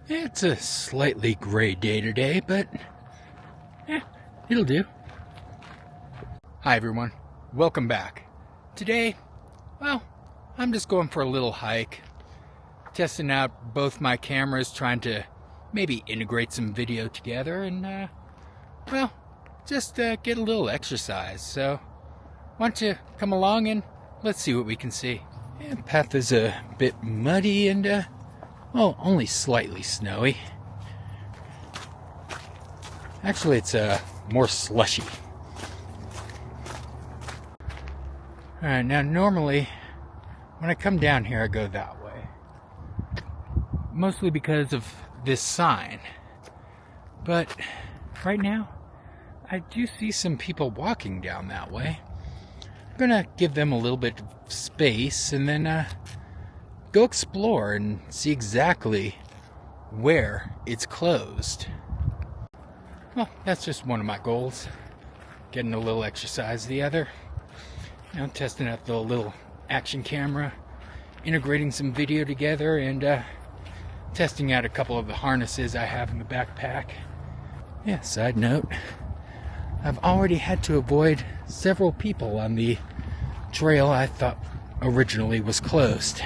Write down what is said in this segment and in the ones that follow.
It's a slightly gray day today, but it'll do. Hi everyone, welcome back. Today, well, I'm just going for a little hike, testing out both my cameras, trying to maybe integrate some video together and, well, just get a little exercise. So, why don't you come along and let's see what we can see. The path is a bit muddy and, well, only slightly snowy. Actually, it's more slushy. Alright, now normally, when I come down here, I go that way. Mostly because of this sign. But, right now, I do see some people walking down that way. I'm gonna give them a little bit of space and then go explore and see exactly where it's closed. Well, that's just one of my goals. Getting a little exercise. The other, testing out the little action camera, integrating some video together, and testing out a couple of the harnesses I have in the backpack. Yeah, side note, I've already had to avoid several people on the trail I thought originally was closed.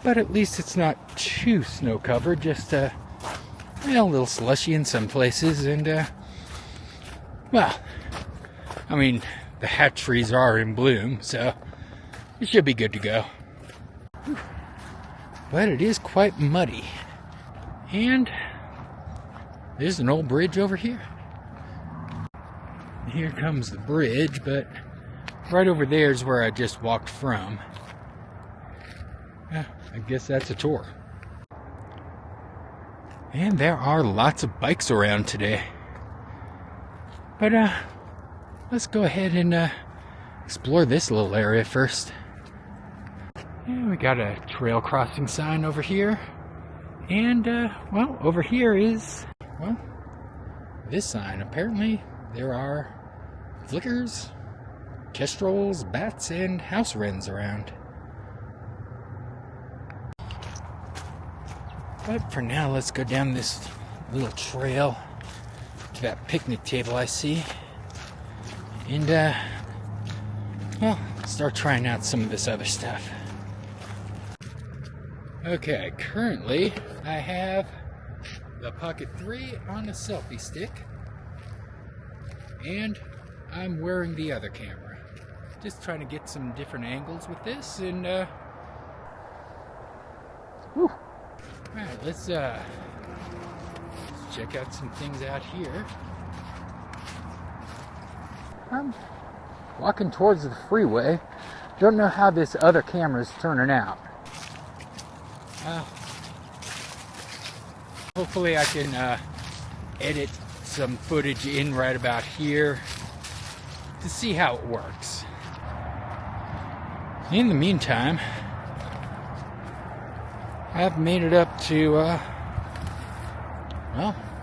But at least it's not too snow covered, just a little slushy in some places, and well, I mean, the hat trees are in bloom, so it should be good to go. But it is quite muddy. And there's an old bridge over here. Here comes the bridge, but right over there is where I just walked from. I guess that's a tour. And there are lots of bikes around today. But let's go ahead and explore this little area first. Yeah, we got a trail crossing sign over here. And well, over here is, well, this sign. Apparently there are flickers, kestrels, bats, and house wrens around. But for now, let's go down this little trail to that picnic table I see. And, well, start trying out some of this other stuff. Okay, currently I have the Pocket 3 on a selfie stick. And I'm wearing the other camera. Just trying to get some different angles with this and, whew. Alright, let's check out some things out here. I'm walking towards the freeway. Don't know how this other camera's turning out. Hopefully I can edit some footage in right about here to see how it works. In the meantime, I've made it up to, well,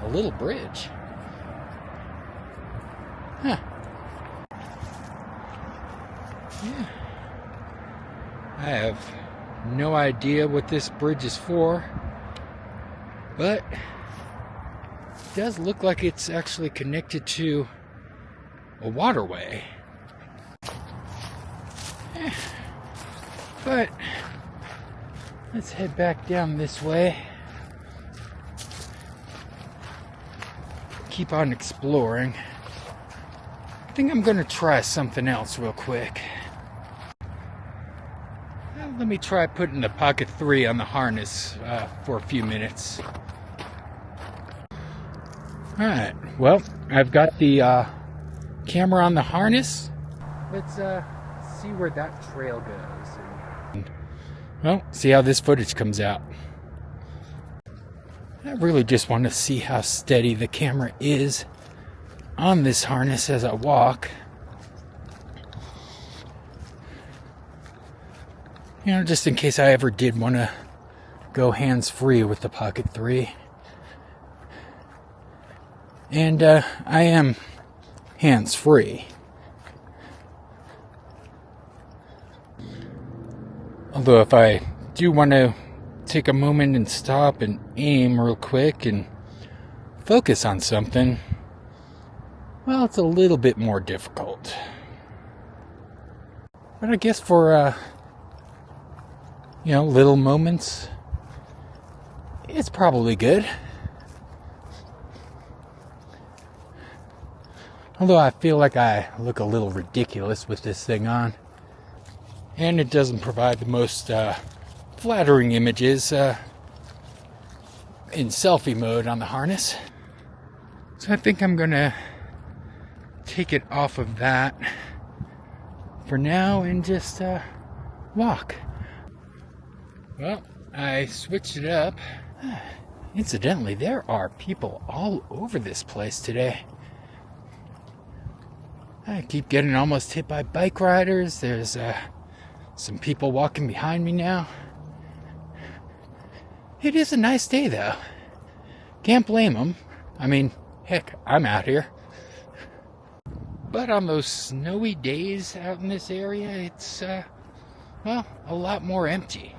a little bridge. Huh. Yeah. I have no idea what this bridge is for, but it does look like it's actually connected to a waterway. Yeah. But let's head back down this way. Keep on exploring. I think I'm going to try something else real quick. Well, let me try putting the Pocket 3 on the harness for a few minutes. Alright, well, I've got the camera on the harness. Let's see where that trail goes. Well, see how this footage comes out. I really just want to see how steady the camera is on this harness as I walk. Just in case I ever did want to go hands-free with the Pocket 3. And I am hands-free. Although if I do want to take a moment and stop and aim real quick and focus on something, well, it's a little bit more difficult. But I guess for, little moments, it's probably good. Although I feel like I look a little ridiculous with this thing on. And it doesn't provide the most flattering images in selfie mode on the harness. So I think I'm going to take it off of that for now and just walk. Well, I switched it up. Incidentally, there are people all over this place today. I keep getting almost hit by bike riders. There's some people walking behind me now. It is a nice day, though. Can't blame them. I mean, heck, I'm out here. But on those snowy days out in this area, it's, a lot more empty.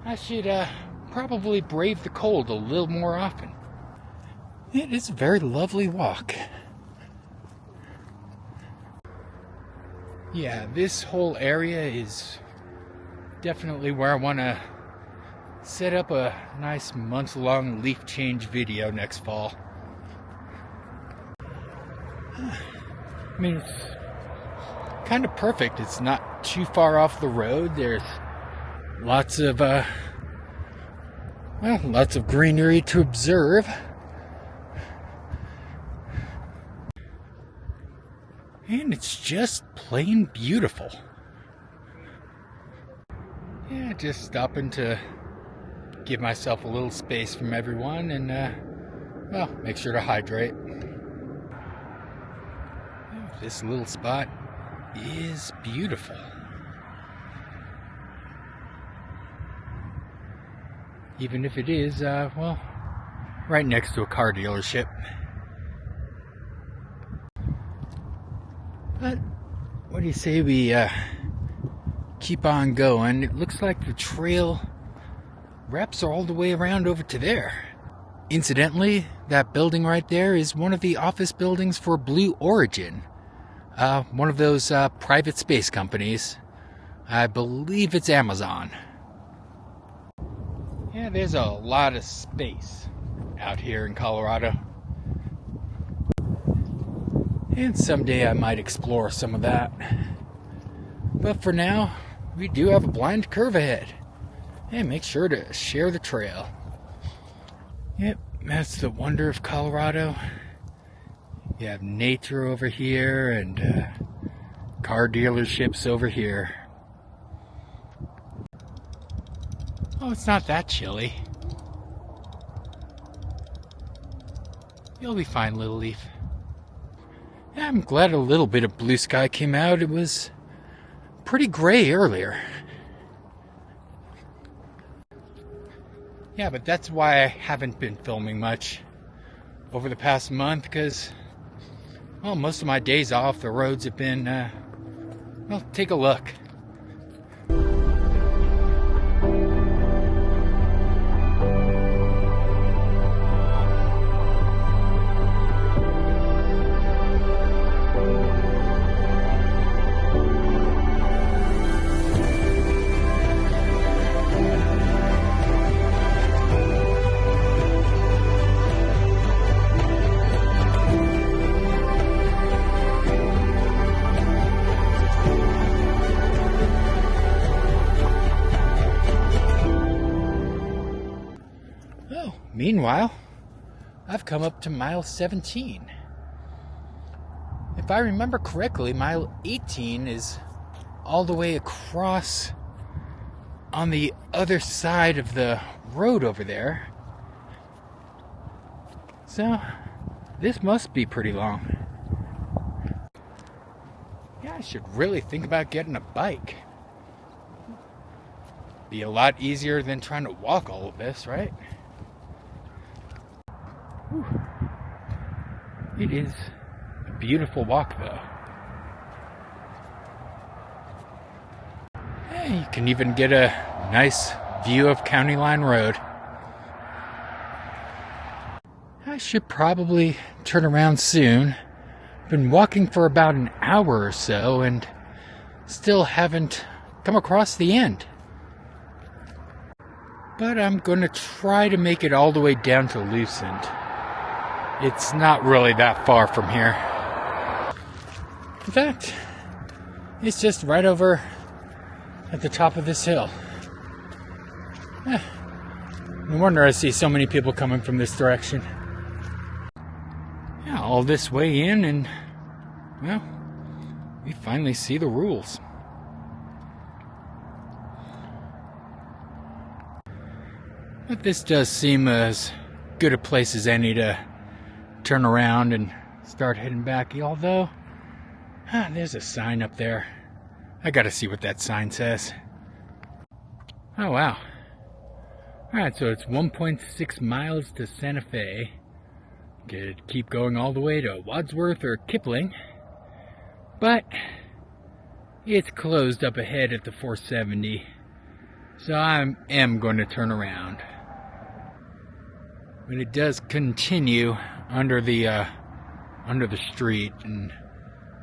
I should probably brave the cold a little more often. It is a very lovely walk. Yeah, this whole area is definitely where I want to set up a nice month-long leaf change video next fall. I mean, it's kind of perfect. It's not too far off the road. There's lots of greenery to observe. And it's just plain beautiful. Yeah, just stopping to give myself a little space from everyone and, make sure to hydrate. This little spot is beautiful. Even if it is, right next to a car dealership. But what do you say we keep on going? It looks like the trail wraps all the way around over to there. Incidentally, that building right there is one of the office buildings for Blue Origin, one of those private space companies. I believe it's Amazon. Yeah, there's a lot of space out here in Colorado. And someday I might explore some of that. But for now, we do have a blind curve ahead. And make sure to share the trail. Yep, that's the wonder of Colorado. You have nature over here and car dealerships over here. Oh, it's not that chilly. You'll be fine, little leaf. Yeah, I'm glad a little bit of blue sky came out. It was pretty gray earlier. Yeah, but that's why I haven't been filming much over the past month, because, most of my days off, the roads have been, take a look. Meanwhile, I've come up to mile 17. If I remember correctly, mile 18 is all the way across on the other side of the road over there. So, this must be pretty long. Yeah, I should really think about getting a bike. Be a lot easier than trying to walk all of this, right? Whew. It is a beautiful walk, though. Yeah, you can even get a nice view of County Line Road. I should probably turn around soon. Been walking for about an hour or so and still haven't come across the end. But I'm going to try to make it all the way down to Lucent. It's not really that far from here. In fact, it's just right over at the top of this hill. No wonder I see so many people coming from this direction. Yeah, all this way in and, well, we finally see the rules. But this does seem as good a place as any to turn around and start heading back, although there's a sign up there. I gotta see what that sign says. Oh wow. Alright, so it's 1.6 miles to Santa Fe. Could keep going all the way to Wadsworth or Kipling, but it's closed up ahead at the 470, so I am going to turn around. But it does continue under the street and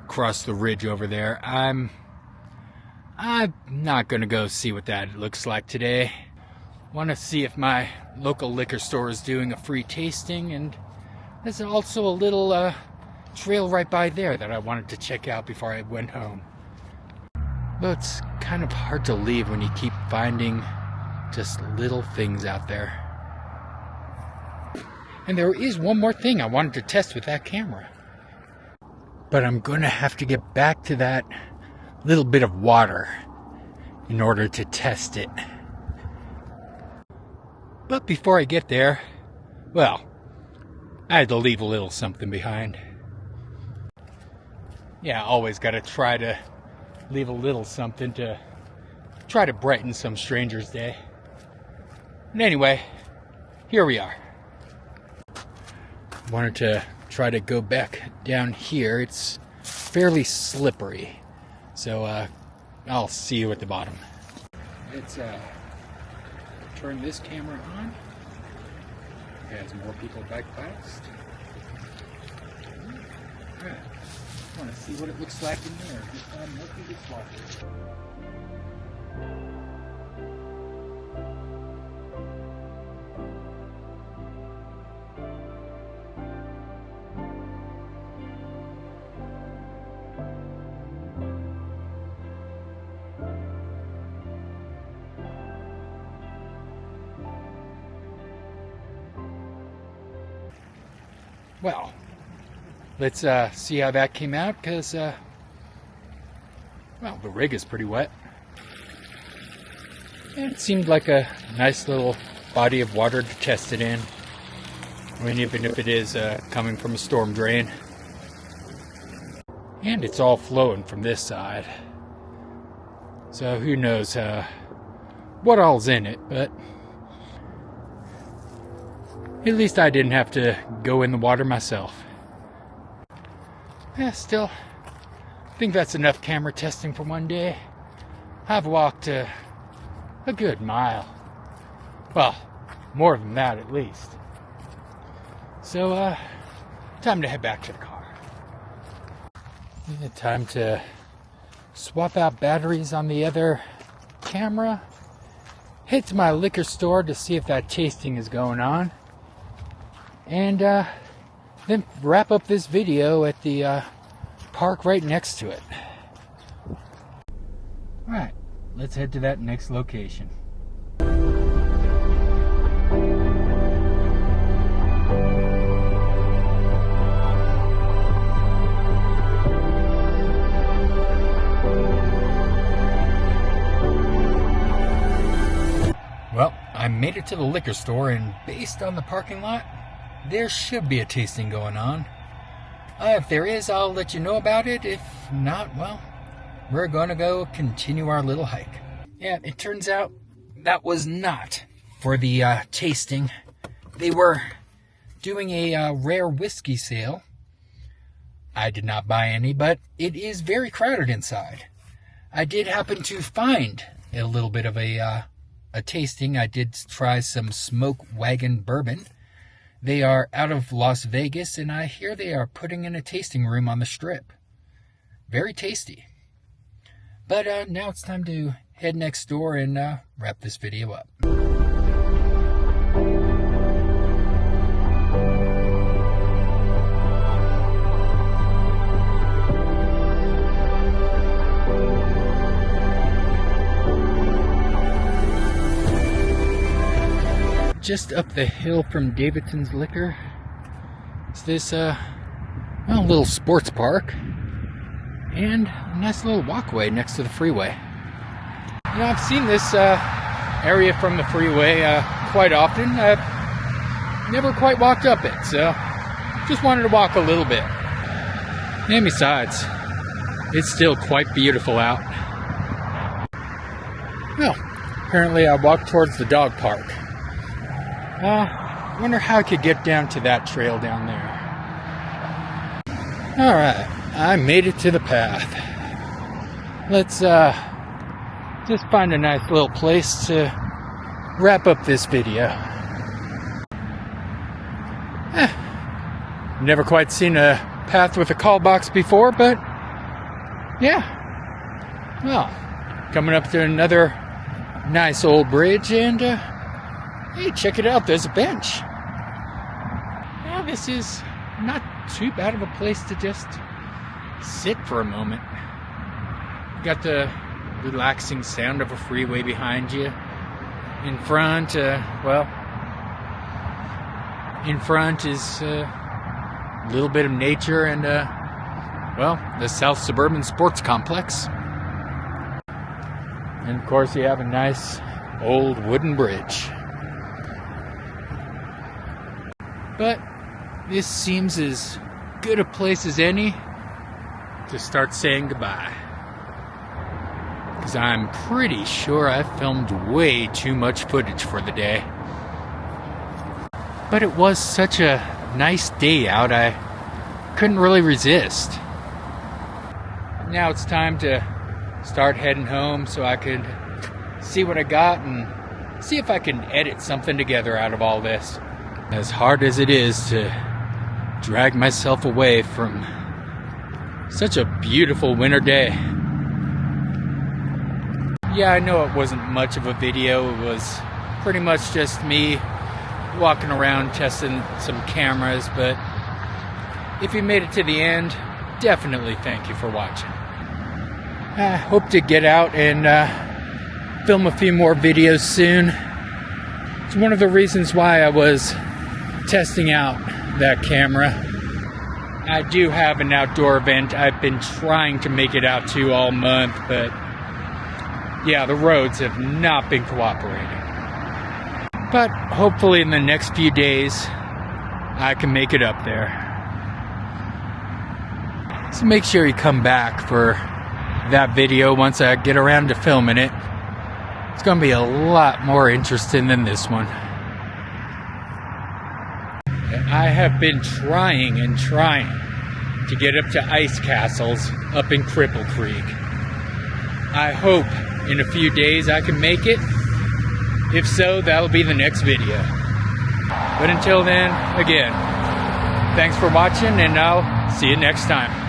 across the ridge over there. I'm not going to go see what that looks like today. Want to see if my local liquor store is doing a free tasting, and there's also a little trail right by there that I wanted to check out before I went home. Though it's kind of hard to leave when you keep finding just little things out there. And there is one more thing I wanted to test with that camera. But I'm going to have to get back to that little bit of water in order to test it. But before I get there, well, I had to leave a little something behind. Yeah, always got to try to leave a little something to try to brighten some stranger's day. And anyway, here we are. Wanted to try to go back down here. It's fairly slippery, so I'll see you at the bottom. Let's turn this camera on as more people bike past. Alright, I want to see what it looks like in there. Murky dishwasher. Well, let's see how that came out, because, well, the rig is pretty wet. And it seemed like a nice little body of water to test it in. I mean, even if it is coming from a storm drain. And it's all flowing from this side. So who knows what all's in it, but at least I didn't have to go in the water myself. Yeah, still, I think that's enough camera testing for one day. I've walked a good mile. Well, more than that at least. So, time to head back to the car. Time to swap out batteries on the other camera. Head to my liquor store to see if that tasting is going on. And then wrap up this video at the park right next to it. Alright, let's head to that next location. Well, I made it to the liquor store, and based on the parking lot, there should be a tasting going on. If there is, I'll let you know about it. If not, well, we're gonna go continue our little hike. Yeah, it turns out that was not for the tasting. They were doing a rare whiskey sale. I did not buy any, but it is very crowded inside. I did happen to find a little bit of a a tasting. I did try some Smoke Wagon bourbon. They are out of Las Vegas, and I hear they are putting in a tasting room on the Strip. Very tasty. But now it's time to head next door and wrap this video up. Just up the hill from Davidson's Liquor is this little sports park and a nice little walkway next to the freeway. You know, I've seen this area from the freeway quite often. I've never quite walked up it, so just wanted to walk a little bit. And besides, it's still quite beautiful out. Well, apparently I walked towards the dog park. Wonder how I could get down to that trail down there. Alright, I made it to the path. Let's just find a nice little place to wrap up this video. Never quite seen a path with a call box before, but yeah. Well, coming up to another nice old bridge, and hey, check it out, there's a bench. Yeah, this is not too bad of a place to just sit for a moment. You got the relaxing sound of a freeway behind you. In front, in front is a little bit of nature and, the South Suburban Sports Complex. And of course you have a nice old wooden bridge. But this seems as good a place as any to start saying goodbye. Because I'm pretty sure I filmed way too much footage for the day. But it was such a nice day out, I couldn't really resist. Now it's time to start heading home so I could see what I got and see if I can edit something together out of all this. As hard as it is to drag myself away from such a beautiful winter day. Yeah, I know it wasn't much of a video. It was pretty much just me walking around testing some cameras, but if you made it to the end, definitely thank you for watching. I hope to get out and film a few more videos soon. It's one of the reasons why I was testing out that camera. I do have an outdoor event I've been trying to make it out to all month, but yeah, the roads have not been cooperating. But hopefully in the next few days I can make it up there. So make sure you come back for that video once I get around to filming it. It's going to be a lot more interesting than this one. I have been trying to get up to ice castles up in Cripple Creek. I hope in a few days I can make it. If so, that'll be the next video. But until then, again, thanks for watching, and I'll see you next time.